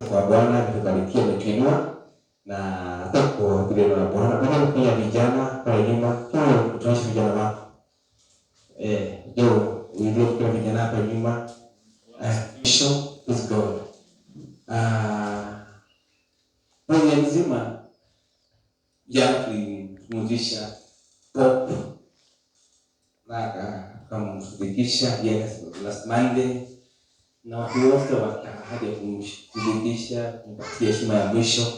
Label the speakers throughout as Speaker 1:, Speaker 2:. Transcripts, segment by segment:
Speaker 1: kwa Bwana ametubarikia, ametuinua na hata kwa vile na Bwana bado pia vijana kwa nyuma tu tuishi vijana wako. Ndio ndio kwa vijana hapa nyuma. Show is God. Mwenye mzima ya kumuzisha pop na kama mshirikisha yes last Monday na watu wote hadi kumshirikisha kumpatia heshima ya mwisho.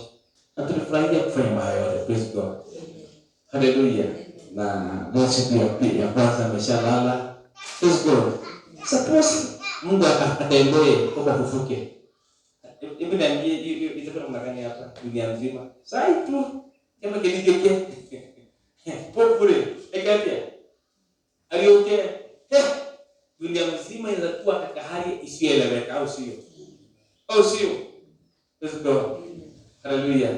Speaker 1: Na tulifurahia kufanya hayo. Praise God. Hallelujah. Na Mose pia kwanza ameshalala. Praise God. Suppose Mungu ataendelee kwa kufufuke. Hivi na hiyo itakuwa mnagani hapa dunia nzima. Sai tu kama kilikeke. Popule ekatia. Alioke. Dunia nzima inakuwa katika hali isiyoeleweka au sio? Au sio? Praise God. Hallelujah.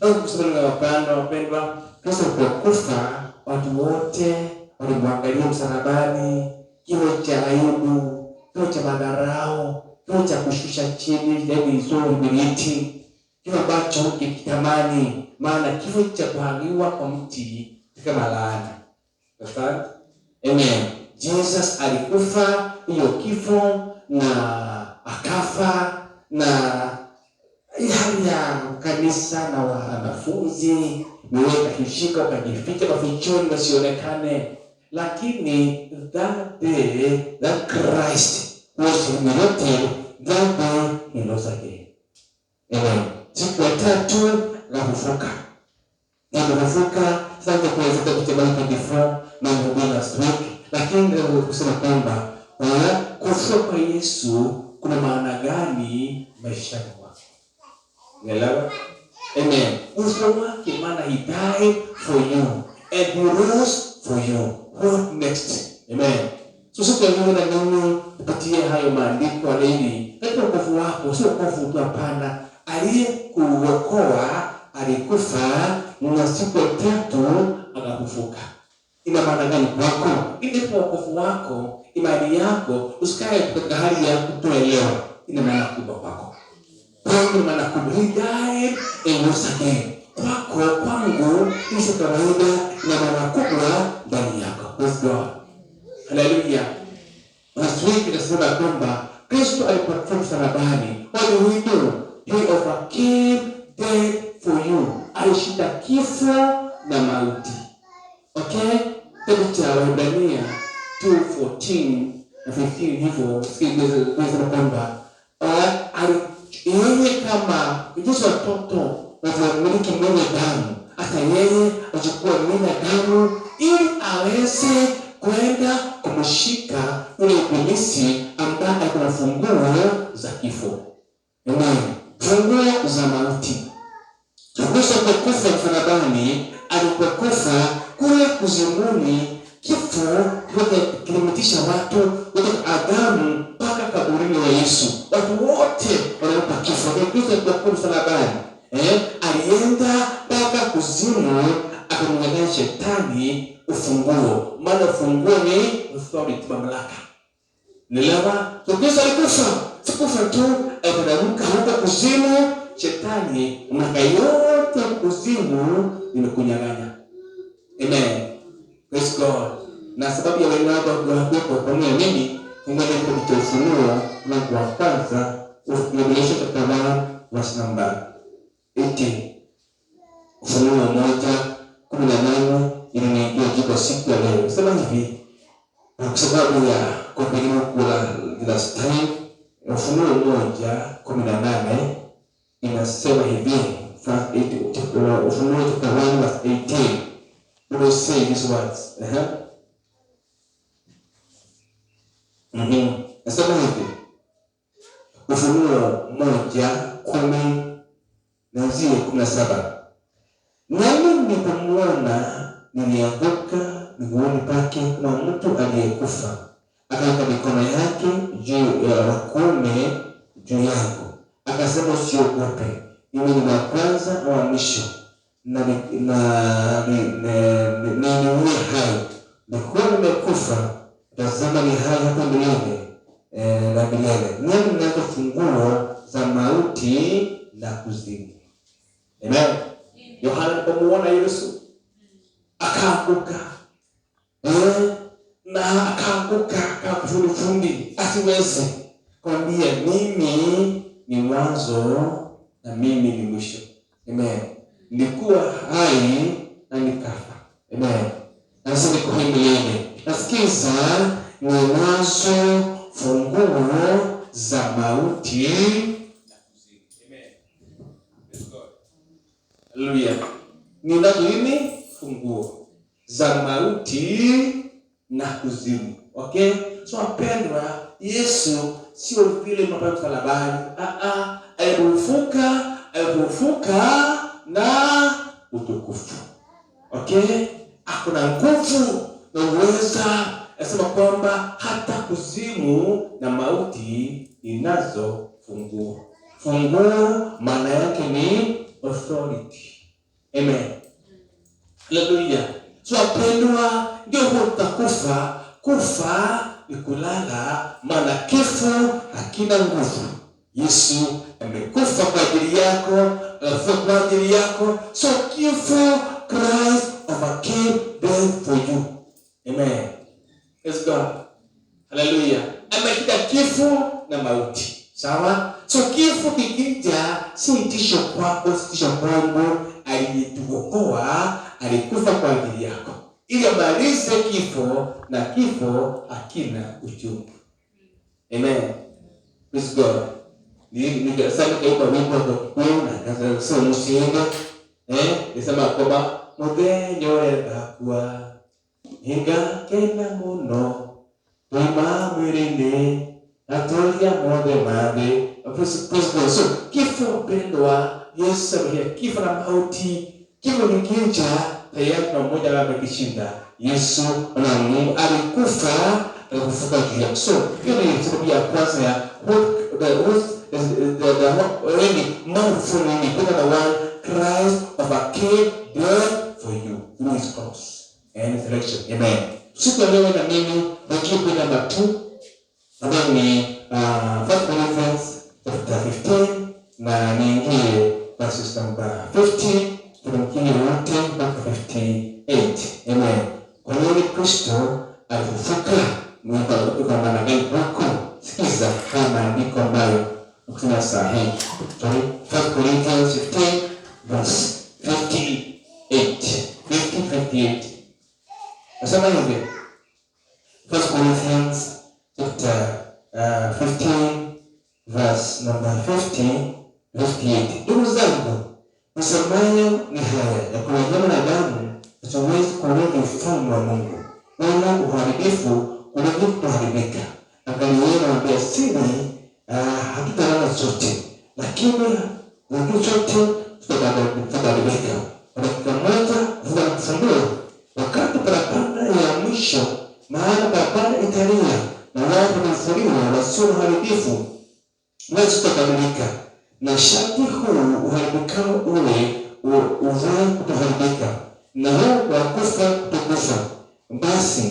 Speaker 1: Sasa kusema wapendwa, Kristo kufa watu wote walimwangalia msalabani, kifo cha aibu, kifo cha madharau, kifo cha kushusha chini, yaani hizo humility, kifo ambacho kikitamani, maana kifo cha kuhangiwa kwa mti kama laana. Sawa? Amen. Jesus alikufa hiyo kifo na akafa na hali ya kanisa na wanafunzi niweka kishika kajificha kwa fichoni wasionekane, lakini that day that Christ was humiliated, that day he rose again. Amen. Siku ya tatu na kufufuka. Sasa kuweza kutembea kwa before na mhubiri streak, lakini ndio kusema kwamba kufufuka kwa Yesu kuna maana gani maisha yako? Elewa? Amen. Ufufuo wake maana he died for you and he rose for you. What next? Amen. So siku ya leo na mimi kupitia hayo maandiko alini katika wokovu wako sio wokovu tu, hapana. Aliyekuokoa alikufa na siku ya tatu akafufuka. Ina maana gani kwako? Ili kwa wokovu wako, imani yako usikae katika hali ya kutoelewa. Ina maana kubwa kwako. Kwangu maana kubwa, he died and rose again. Kwako, kwangu, hizi kawaida na maana kubwa ndani yako. Praise God. Hallelujah. Last week tunasema kwamba Kristo alipokufa msalabani, what did he do? He overcame death for you. Alishinda kifo na mauti. Okay? Kitabu cha Waebrania 2:14 na 15 hivyo sikiliza kwamba yeye kama Yesu watoto wazamiliki mwenye damu, hata yeye achukua mwenye damu ili aweze kwenda kumshika yule ibilisi ambaye kuna funguo za kifo. Amen. Funguo za mauti. Yesu alipokufa msalabani, alipokufa kule kuzimuni, kifo kilimitisha watu kutoka Adamu mpaka kaburini wa Yesu. Watu wote wanaopa kifo. Kristo alipokufa msalabani, alienda mpaka kuzimu, akamnyang'anya shetani ufunguo. Maana ufunguo ni authority, mamlaka. Nielewa? Kristo alikufa, sikufa tu, alipoamka huko kuzimu, shetani mamlaka yote kuzimu nimekunyang'anya. Amen. Praise God. Na sababu ya wengine hapo kwa mimi Mungu alikuwa Ufunuo mlango wa kwanza, Revelation chapter 1 verse number 18. Ufunuo 1:18 inaingia jibu siku ya leo. Sema hivi, kwa sababu ya kupigana kula last time, Ufunuo 1:18 inasema hivi, verse 8, Ufunuo chapter 1 verse 18. We will say these words. Nasema hivi, Ufunuo 1:17. Nami nilipomuona nilianguka miguuni pake kama mtu aliyekufa. Akaweka mikono yake juu ya kuume juu yangu. Akasema, usiogope, mimi ni wa kwanza na wa mwisho. Na niwe hai. Nikuwa nimekufa, tazama ni hai hapa milele na milele. Nami ninazo funguo za mauti na kuzimu. Amen. Yohana alipomuona Yesu akaanguka. Na akaanguka kafudifudi asiwezi kwambia mimi ni mwanzo na mimi ni mwisho. Amen. Nilikuwa hai na nikafa. Amen. Nasema niko hai milele. Nasikiza ninazo funguo za mauti na kuzimu. Amen. Praise God. Hallelujah. Ninazo nini? Funguo za mauti na kuzimu. Okay? So wapendwa, Yesu sio vile mapema msalabani. Alifufuka na utukufu. Okay? Hakuna nguvu na uweza. Nasema kwamba hata kuzimu na mauti inazo funguo. Funguo maana yake ni authority. Amen. Hallelujah. So wapendwa, ndio utakufa. Kufa ni kulala, maana kifo hakina nguvu. Yesu amekufa kwa ajili yako, alifa kwa ajili yako. So kifo, Christ overcame death for you. Amen. Praise God. Hallelujah. Ameshinda kifo na mauti. Sawa? So kifo kikija si tisho kwako, si tisho kwangu. Alituokoa, alikufa kwa ajili yako ili amalize kifo, na kifo hakina uchungu. Amen. Praise God. Nikasema kwa wimbo kwa na kaza sio msinga. Nisema kwamba mudenyo yakwa hinga kena muno tuma mwirinde atolia mode made. Praise God. So kifo pendwa, Yesu ameshinda kifo na mauti. Kifo kikija tayari na mmoja amekishinda. Yesu na Mungu alikufa na kufufuka juu yake. So hiyo ni sababu ya kwanza ya Christ overcame death for you through his cross and his resurrection. Amen. Siku leo na mimi nakipi namba 2 ambayo ni 1 Corinthians chapter 15 na niingie verses number 15 tunaingia wote mpaka 58. Amen. Kwa nini Kristo alifufuka? Mungu alikuwa maana gani kwako? Sikiza haya maandiko ambayo ukisoma sahihi. 1 Corinthians 15 verse 58. 58. Nasema hivi. 1 Corinthians chapter 15 verse number 58. Ndugu zangu, msemayo ni haya ya kuwa nyama na damu hatuwezi kurithi ufalme wa Mungu, wala uharibifu kurithi kuharibika. Angalieni nawaambia siri, hatutalala sote, lakini sote tutabadilika. Dakika moja tutakufumbua, wakati parapanda ya mwisho, maana parapanda italia na watu watafufuliwa wasio na uharibifu, nasi tutabadilika. Na sharti huu uharibikao ule uvae kutoharibika, na huu wakufa kutokufa. Basi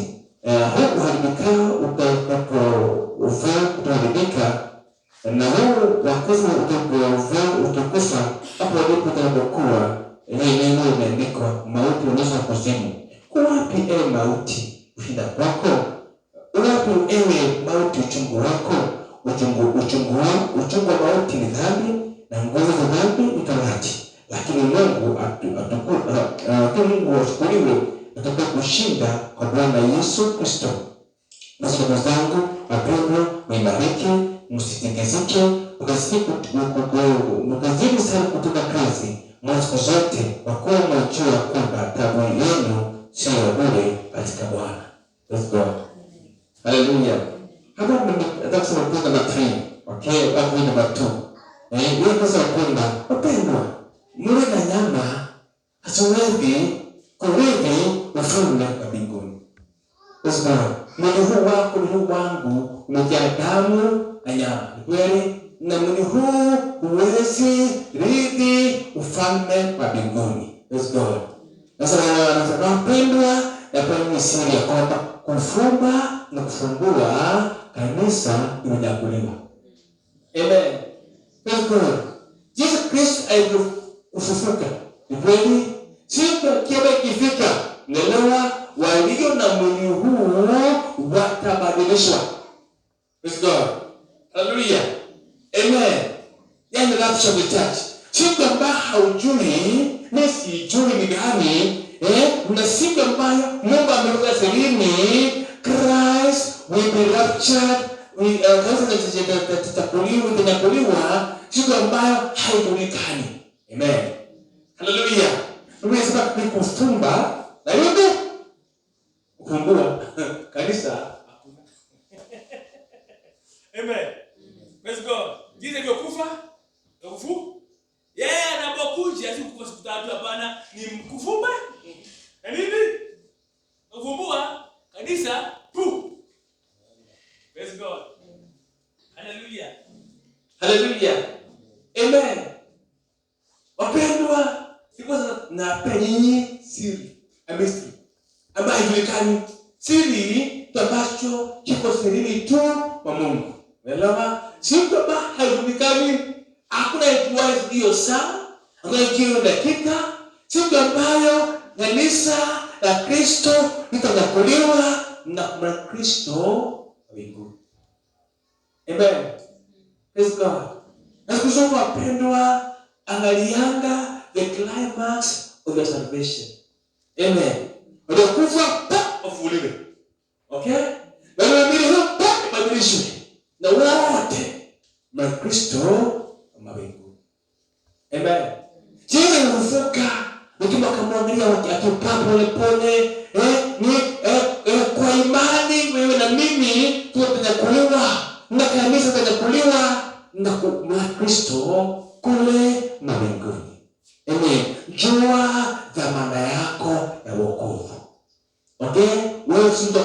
Speaker 1: huu uharibikao uvae kutoharibika, na huu wakufa uvae kutokufa. Hapo ndipo tutakuwa neno limeandikwa, mauti unusa kuzimu. Wapi ewe mauti ushinda wako? Wapi ewe mauti uchungu wako? Uchungu wa mauti ni dhambi, na nguvu za dhambi ni torati. Lakini Mungu ashukuriwe atakaye kushinda kwa Bwana Yesu Kristo. Basi ndugu zangu wapendwa, mwimarike, msitingizike, mkazidi sana kutoka kazi mwa siku zote, kwa kuwa mnajua kwamba taabu yenu sio ya bure katika Bwana. Let's go. Hallelujah. Hapa nataka kusema kwa namba 3. Okay, hapo ni namba 2. Hiyo kwanza kwamba wapendwa, mwili na nyama hatuwezi kurithi ufalme wa mbinguni. Let's go. Mwili huu wako, mwili huu wangu umejaa damu na nyama. Ni kweli? Na mwili huu huwezi rithi ufalme wa mbinguni. Let's go. Sasa wapendwa, hapa ni siri ya kwamba kufumba na kufumbua kanisa linyakuliwa. Amen. Praise God. Yesu Kristo alivyofufuka. Ni kweli siku kiama ikifika, nelewa walio na mwili huu watabadilishwa. Praise God. Hallelujah. Amen. Yani rapture of the church. Siku ambayo haujui, na sijui ni gani, na siku ambayo Mungu ameweka sirini, Christ will be raptured, tutakuliwa, siku ambayo haijulikani. Amen. Hallelujah. Unaweza ni kufumba na yote kufumbua kanisa.
Speaker 2: Amen. Praise God. Jinsi alivyokufa, kufu. Yeye anapokuja si kufa siku tatu, hapana, ni mkufumba. Na nini? Kufumbua kanisa tu. Praise God. Hallelujah.
Speaker 1: Hallelujah. Amen. Wapendwa, siku na penye siri, mystery ambayo haijulikani. Siri ambacho kiko sirini tu kwa Mungu. Unaelewa? Siku ambayo haijulikani, hakuna ajuaye hiyo saa, hakuna hiyo dakika. Siku ambayo kanisa la Kristo litanyakuliwa na Kristo mbinguni. Amen. Praise God. Na kusoma wapendwa, angalianga the climax of your salvation. Amen. Utakufa ufufuliwe. Okay? Na unaamini hiyo badilishwe. Na wote na Kristo mbinguni. Amen. Sisi unafufuka, ukimwa kamwangalia akipaa pole pole, kwa imani wewe na mimi tutanyakuliwa, na kanisa tanyakuliwa na Kristo kule mbinguni. Amen. Jua dhamana yako ya wokovu. Okay? Wewe si mtu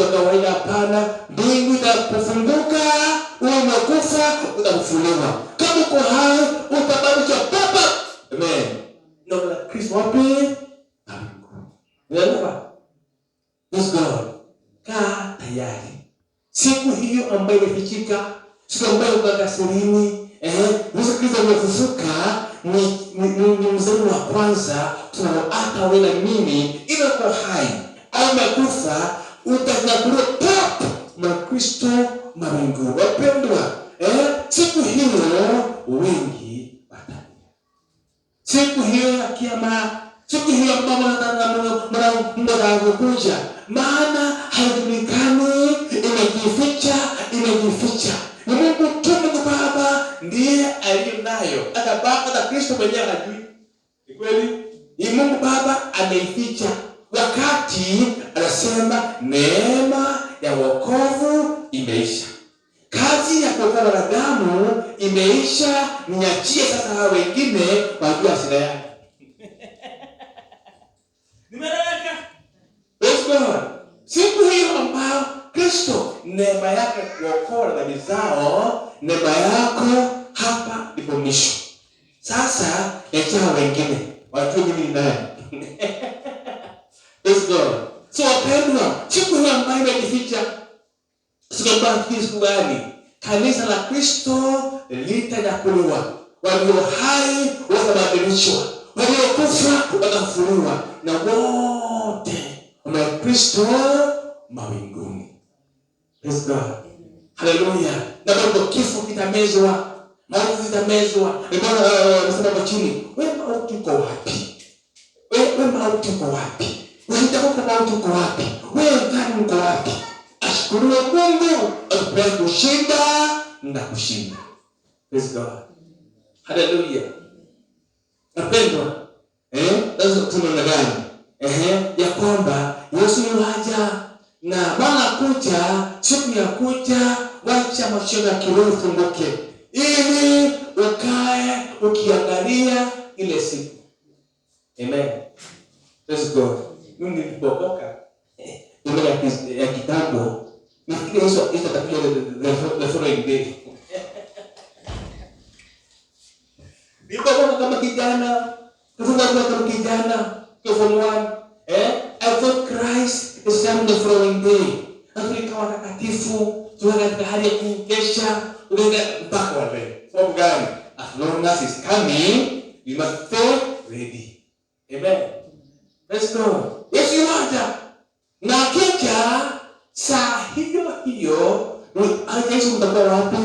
Speaker 1: kawaida, hapana. Mbingu itakufunguka, wewe umekufa, utafufuliwa. Kama uko hai, utabadilishwa papa. Amen. Ndio na Kristo wapi? Mbinguni. Unaelewa? Praise God. Kaa tayari. Siku hiyo ambayo imefichika, siku ambayo uko sirini, Yesu Kristo amefufuka, ni mzaliwa wa kwanza tunaoata wewe na mimi, ile kwa hai au umekufa, utanyakuliwa pap na Kristo mbinguni. Wapendwa, siku hiyo wengi watalia. Siku hiyo ya kiyama, siku hiyo ambayo Mungu atakuja, maana haijulikani, imejificha. Ni Mungu tu, Mungu Baba ndiye aliye nayo. Hata Baba, hata Kristo mwenyewe hajui. Ni kweli? Ni Mungu Baba ameificha. Wakati anasema neema ya wokovu imeisha. Kazi ya kuokoa wanadamu imeisha, niachie sasa hao wengine wajue hasira yake.
Speaker 2: Nimeleka.
Speaker 1: Praise God. Siku hiyo ambayo Kristo neema yake kuokoa dhambi zao, neema yako hapa ndipo mwisho. Sasa letea wengine wajue mimi ni nani. Praise God. So wapendwa, siku hiyo ambayo imejificha, siku ambayo siku gani? Kanisa la Kristo litanyakuliwa. Walio hai watabadilishwa, waliokufa watafufuliwa, na wote wa Kristo mbinguni. Praise God. Hallelujah. Na bado kifo kitamezwa, mauti zitamezwa. Bwana anasema kwa chini, wewe mauti uko wapi? Wewe mauti uko wapi? Unataka mauti uko wapi? Wewe ndani uko wapi? Ashukuriwe Mungu atupe kushinda na kushinda. Praise God. Hallelujah. Napendwa, lazima tunaona gani? Ya kwamba Yesu yuaja, na Bwana kuja, siku ya kuja, wacha macho ya kiroho funguke, ili ukae ukiangalia ile siku. Amen. Praise God. Mimi nilipokoka ya kitambo, nifikiri Yesu atakuja the following day. Nilipokoka kama kijana, kama kijana, kwa form 1, I thought Christ is coming the following day. Nikawa takatifu, tuwe katika hali ya kukesha, mpaka wa leo. Sababu gani? As long as he's coming, we must stay ready. Amen. Let's go. Yesu yuaja. Na hakika saa hiyo Yesu mtakuwa wapi?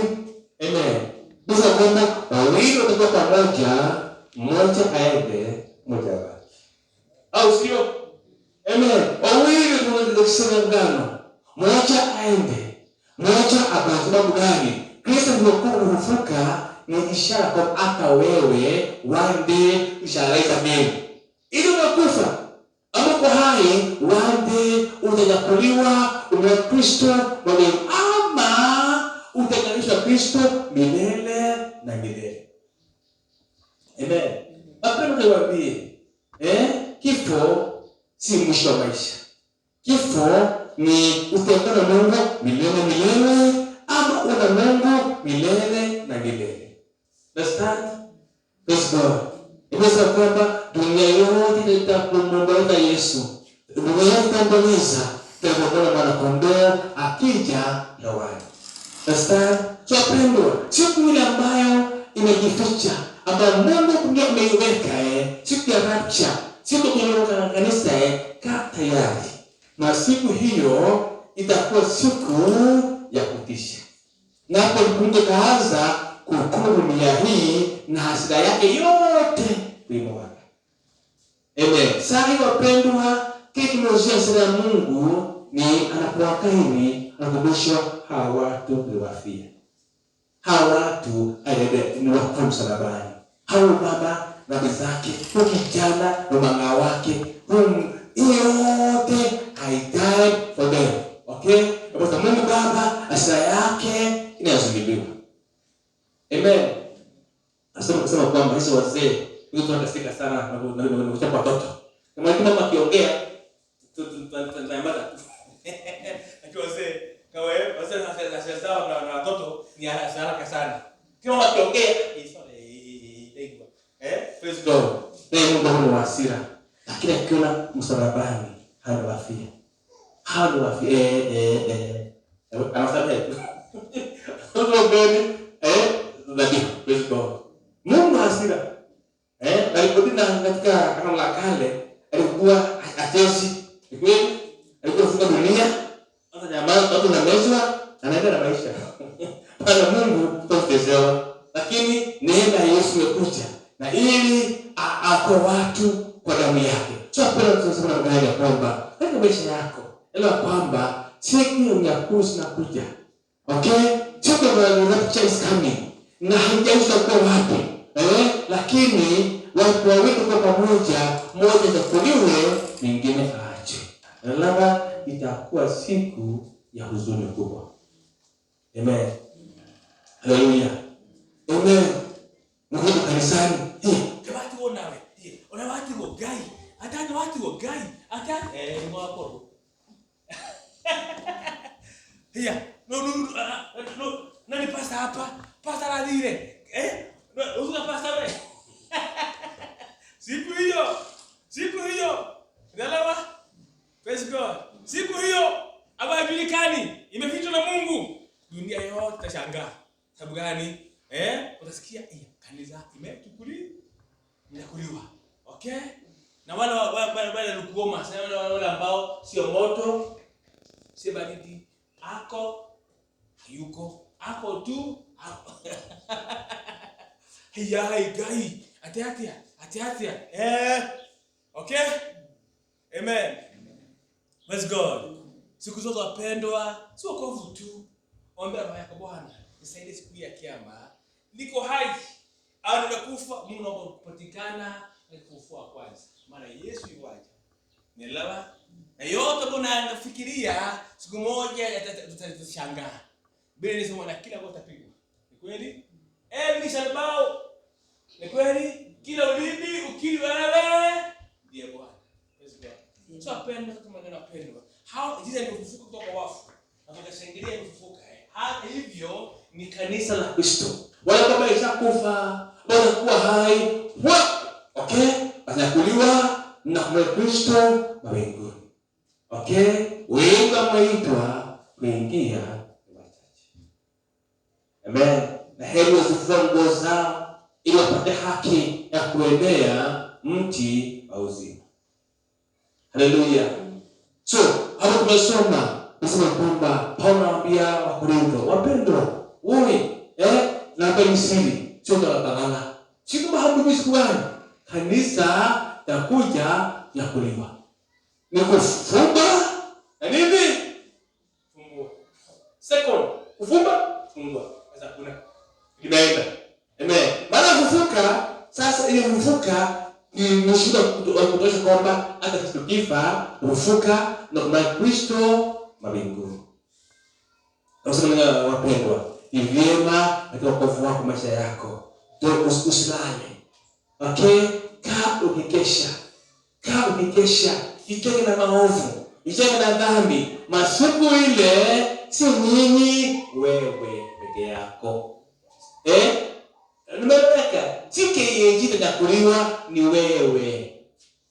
Speaker 1: Amen. Bisa kwamba wawili watakuwa pamoja, mmoja aende, mmoja abaki. Au sio? Amen. Wawili wanasema ngano, mmoja aende, mmoja abaki. Sababu gani? Kristo alipokuwa kufufuka ni ishara kwa hata wewe one day ushaleta mimi. Ili umekufa ama kwa hai, one day utanyakuliwa ume Kristo mwenye ama utakanishwa Kristo milele na milele. Amen. Apenda niwaambie, kifo si mwisho wa maisha. Kifo ni utakuwa na Mungu milele ama una Mungu milele na milele. Understand? Praise God. Imesema kwamba dunia yote itakumwomboleza Yesu. Dunia yote itaomboleza kwa mwana kondoo akija hewani. Understand? So pendwa, siku ile ambayo imejificha, ambayo Mungu ndiye ameiweka, siku ya rapture, siku ya kanisa, kaa tayari. Na siku hiyo itakuwa siku ya kutisha. Na hapo Mungu kaanza kuhukumu dunia hii na hasira yake yote kuimwaga. Amen. Sasa wapendwa, teknolojia ya Mungu ni anapoakaini anakumbusha hawa watu waliwafia. Hawa watu ni wakufa msalabani. Hawa baba na mzake, huyu kijana na mama wake, yote I died for them. Okay? Kwa Mungu Baba hasira yake inazuiliwa. Amen. Asema kusema kwamba hizo wazee watu wanasika sana na kuchapa watoto. Kama mama akiongea tunayambata. Akiwa wazee kama wazee na sawa na watoto ni haraka sana. Kama akiongea praise God. Mungu ni hasira. Lakini akiona msalabani hanawafia. Anasamehe. Ndio gani? Praise God. Mungu hasira. Alipotina katika Agano la Kale alikuwa atesi. Kweli? Alikuwa funga dunia. Hata jamaa watu na mezwa anaenda na maisha. Bwana Mungu tutezewa. Lakini neema ya Yesu imekuja na ili aokoe watu kwa damu yake. So pale tunasema ngani kwamba katika maisha yako elewa kwamba siku ya unyakuzi inakuja. Okay? Siku ya rapture is coming. Na haijalishi kwa wapi. Lakini watu wawili kwa pamoja, mmoja atakuliwe, mwingine aachwe. Labda itakuwa siku ya huzuni kubwa. Amen. Haleluya. Amen. Mungu kanisani. Watu wanawe. Ona watu wogai. Hata watu wogai. Hata mwako. No. Nani pasta hapa? Pasta la dire. Usuka pasta wewe. Siku hiyo. Unaelewa? Praise God. Siku hiyo habajulikani, imefichwa na Mungu. Dunia yote itashangaa. Sababu gani? Utasikia kanisa imechukuliwa. Okay? Na wale lukuoma, wale ambao sio moto, si baridi, hayuko tu. Gai. Atiatia. Okay? Amen. Praise God. Siku zote wapendwa, sio wokovu tu. Omba roho yako Bwana, nisaidie siku ya kiyama. Niko hai au nimekufa, Mungu naomba kupatikana na kufufua kwanza. Maana Yesu yuaja. Nielewa? Na yote mbona nafikiria siku moja tutashangaa. Biblia inasema na kila goti tapigwa. Ni kweli? Every shall bow. Ni kweli? Kila ulimi ukiri wewe ndiye Bwana. Praise God. So apenda kama tunapendwa. How Jesus alifufuka kutoka wafu. Na tukashangilia kufufuka. Hata hivyo ni kanisa la Kristo. Wale kama ishakufa, wanakuwa hai. Okay? Wanakuliwa na kwa Kristo mawinguni. Okay? Wengi wameitwa kuingia wachache. Amen. na heri wazifua nguo zao ili wapate haki ya kuendea mti wa uzima. Haleluya. So, hapo tumesoma nasema kwamba Paulo anawaambia Wakorintho, wapendwa, na hapa ni siri, sio talala. Sio kama hamjui siku gani kanisa takuja kuliwa. Ni kufunga na nini? Fungua. Second, kufunga, fungua. Sasa kuna inaenda. Amen. Baada ya kufuka, sasa ile kufuka ni shuhuda kutosha kwamba hata tukifa kufuka na kuna Kristo mbinguni. Tunasema wapendwa, ni vyema katika wokovu wako maisha yako. Ndio usilale. Okay? Kaa ukikesha. Jitenge na maovu, jitenge na dhambi. Masiku ile si nyinyi wewe peke yako. Nimeweka sike yenyewe kuliwa ni wewe.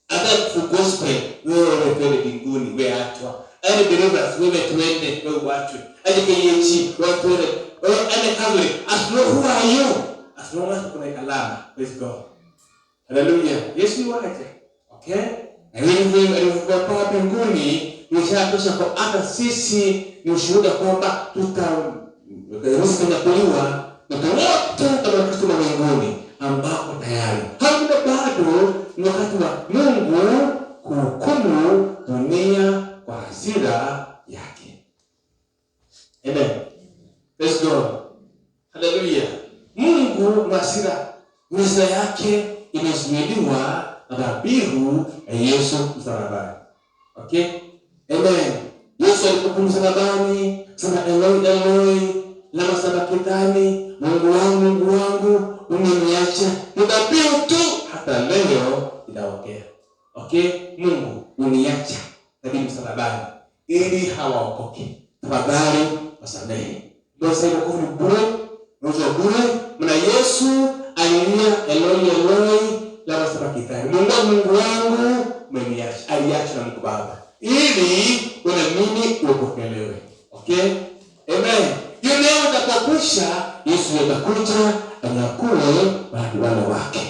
Speaker 1: Hata gospel wewe twende mbinguni wewe atwa. Ani believers wewe twende wewe watu. Ani yenyewe wewe twende. Wewe ani Catholic as long who are you? As long as kuna kalama. Praise God. Hallelujah. Yesu waje. Okay? Na hivi alivyokuwa mbinguni nishatosha kwa hata sisi ni ushuhuda kwamba tutaruhusu kuliwa na wote kama Kristo mbinguni ambao tayari. Hakuna bado ni wakati wa Mungu kuhukumu dunia kwa hasira yake. Amen. Praise God. Hallelujah. Mungu na hasira yake imezuiliwa na dhabihu ya Yesu msalabani. Okay? Amen. Yesu alipokuwa msalabani, sema Eloi Eloi lama sabakthani, Mungu wangu umeniacha. Dhabihu tu hata leo inaongea. Okay? Mungu uniacha hadi msalabani ili hawaokoke. Tafadhali wasamehe. Ndio sasa kwa bure, ndio bure. Mna Yesu alilia Eloi Eloi lama sabakthani. Mungu wangu umeniacha. Aliacha na Mungu Baba. Ili wewe mimi uokelewe. Okay? Amen. Yule atakapokwisha Yesu atakuja anyakue wale wake.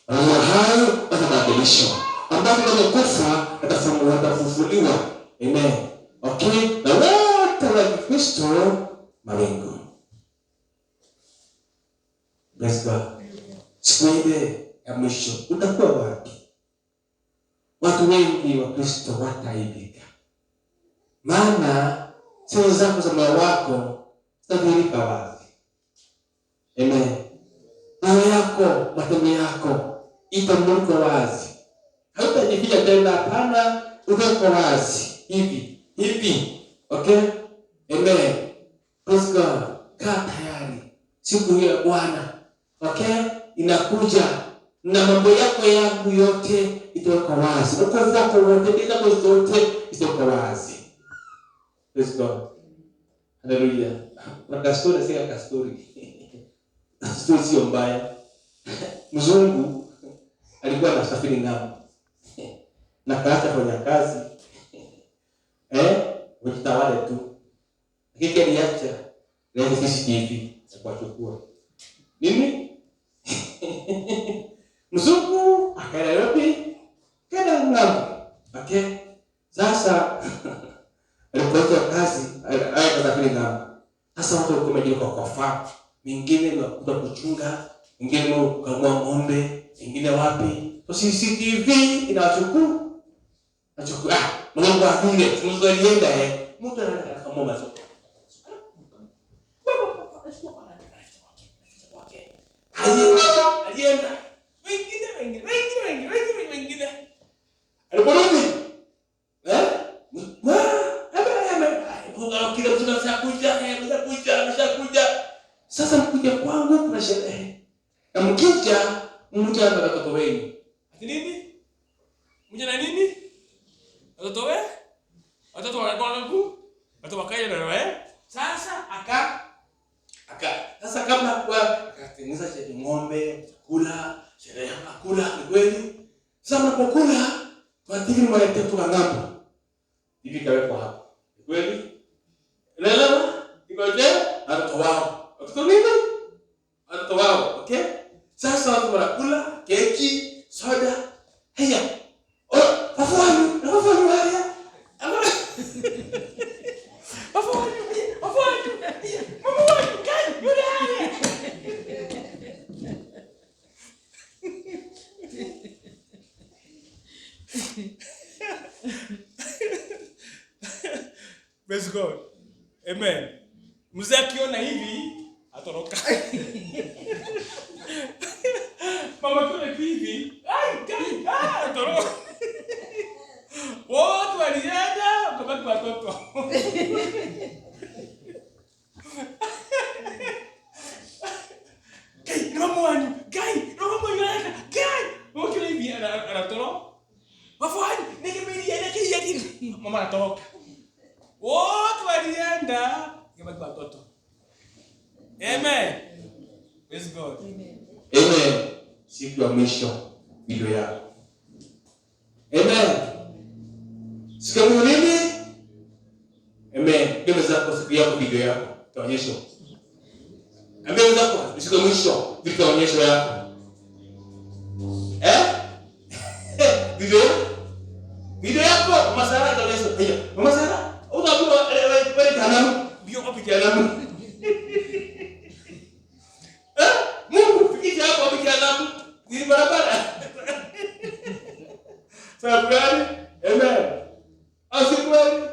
Speaker 1: Hayo watabadilishwa. Ambapo wamekufa atafufuliwa. Amen. Okay? Na wote wa Kristo mbinguni. Praise God. Siku ile ya mwisho utakuwa wapi? Watu wengi wa Kristo wataibika. Maana sio zako za moyo wako zitadhihirika wazi. Amen. Moyo yako, matendo yako itamulika wazi. Hautajificha tena, hapana, utakuwa wazi. Hivi. Okay? Amen. Praise God. Kaa tayari. Siku hiyo ya Bwana, okay, inakuja na mambo yako yote itakuwa wazi. Wokovu wako wote, bila zote itakuwa wazi. Praise God. Hallelujah. Wakastori sika kastori. Story sio mbaya. Mzungu alikuwa anasafiri ng'ambo. Na kaacha kufanya kazi. Wajitawale tu. Lakini aliacha leo CCTV kwa chukua. Nini? Mzungu akaenda wapi? Kaenda ng'ambo. Okay? Sasa alipoanza kazi, akasafiri ng'ambo. Sasa watu walikuwa wamejua kwa farm. Mingine ni kuja kuchunga, mingine ni kukamua ng'ombe, mingine wapi? So CCTV inawachukua. Mungu afunge, Mungu alienda mtu anakamua mazao. Alienda. Wengine. Aliporudi. Kila mtu ameshakuja. Sasa mkuja kwangu kuna sherehe. Na mkija mmoja na watoto wenu.
Speaker 2: Ati nini? Mmoja na nini? Watoto wewe? Watoto wangu? Watoto wakaja na wewe? Sasa
Speaker 1: sasa kama kwa akatengeneza sherehe ng'ombe, kula, sherehe ya kula ni kweli. Sasa mnapokula, tunataka mwalete tu ng'ambo. Hivi kawekwa hapo. Ni kweli? Lala, ikoje? Watoto wao. Watoto nini? watu wanakula keki, soda. Haya. Afwani haya. Afwani. Mama wangu, kai, yule haya.
Speaker 2: Praise God. Amen. Mzee akiona hivi atoroka. Mama akiona hivi, atoroka. Wote walienda kubaki watoto. Kai, mama wangu, anaenda. Mama akiona hivi anatoroka. Wafanye nikimbia niki. Mama anatoroka. Wote walienda kubaki watoto. Amen. Praise God.
Speaker 1: Amen. Siku ya mwisho video yako. Amen. Siku ya nini? Amen. Ndio zako siku yako video yako. Taonyesho. Amen zako siku ya mwisho video taonyesho yako. Video yako masara taonyesho. Hiyo. Masara. Utaambiwa wewe kana bio wapi kana? Mungu fikisha hapo wapi kana? Ni barabara. Sababu gani? Amen. Asikweli.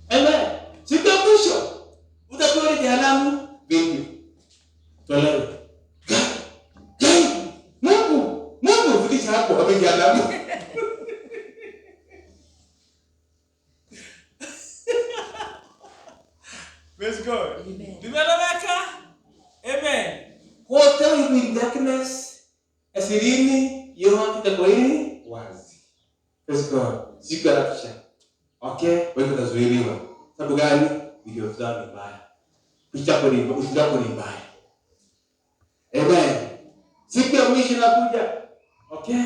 Speaker 1: Amen. Siku ya mwisho utakuwa ni jehanamu vingi. Tolewe. Gai. Mungu fikisha hapo wapi jehanamu?
Speaker 2: Praise God. Tumeeleweka? Amen.
Speaker 1: Wote will be in darkness. Asirini yote itakuwa hili wazi. Praise God. Siku ya rapture. Okay, wewe utazuiliwa. Sababu gani? Video zao ni mbaya. Picha yako ni mbaya. Amen. Siku ya mwisho inakuja. Okay?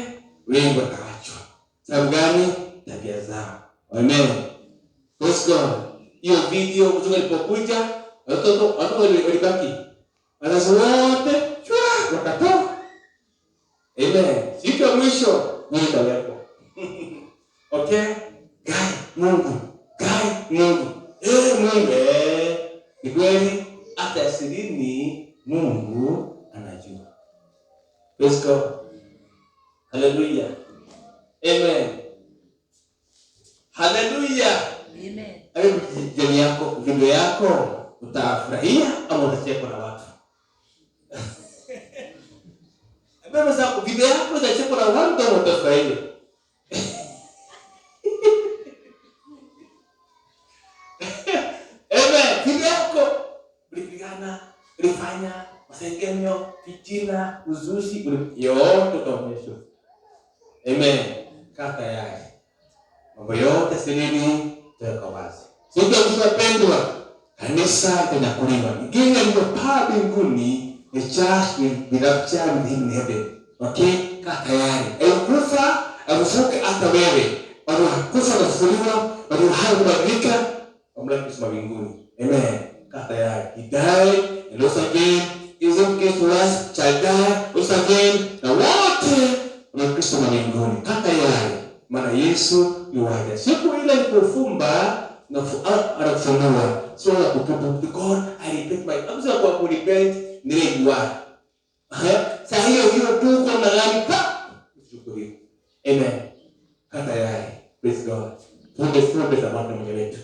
Speaker 1: Wengi wataachwa. Sababu gani? Tabia zao. Amen. Praise God. Hiyo video mtu alipokuja, watoto walibaki. Wazazi wote wakatoka. Amen. Siku ya mwisho nitawekwa. Okay? Mungu. Mungu. Ni kweli hata asirini Mungu anajua. Praise God. Hallelujah. Amen. Hallelujah.
Speaker 3: Amen.
Speaker 1: Hayo jamii yako, video yako utafurahia ama utachekwa na watu? Baba zako video yako utachekwa na watu ama utafurahia? Amen. Video yako ulipigana, ulifanya masengenyo, fitina, uzushi, yote utaonyeshwa. Amen. Kata yake. Mambo yote sirini tuweka wazi. Siku ya mwisho wapendwa, kanisa linakuliwa. Ingine limepaa mbinguni, the church will be raptured with him in heaven. Okay? Kaa tayari. Kufa, afufuke hata wewe. Kufa na kufufuliwa, walio hai kubadilika, wamlaki Kristo mbinguni. Amen. Kaa tayari. He died and rose again. Is in case for us, shall die, rose again. Na wote wamlaki Kristo mbinguni. Kaa tayari. Maana Yesu yuwaja. Siku ile alipofumba na anafunua. Sio la kutubu. God, I repent my. Amza kwa kurepent nilijua. Sasa hiyo tu kwa nalani pa. Shukuru. Amen. Kaa tayari. Praise God. Funde sababu Mungu wetu.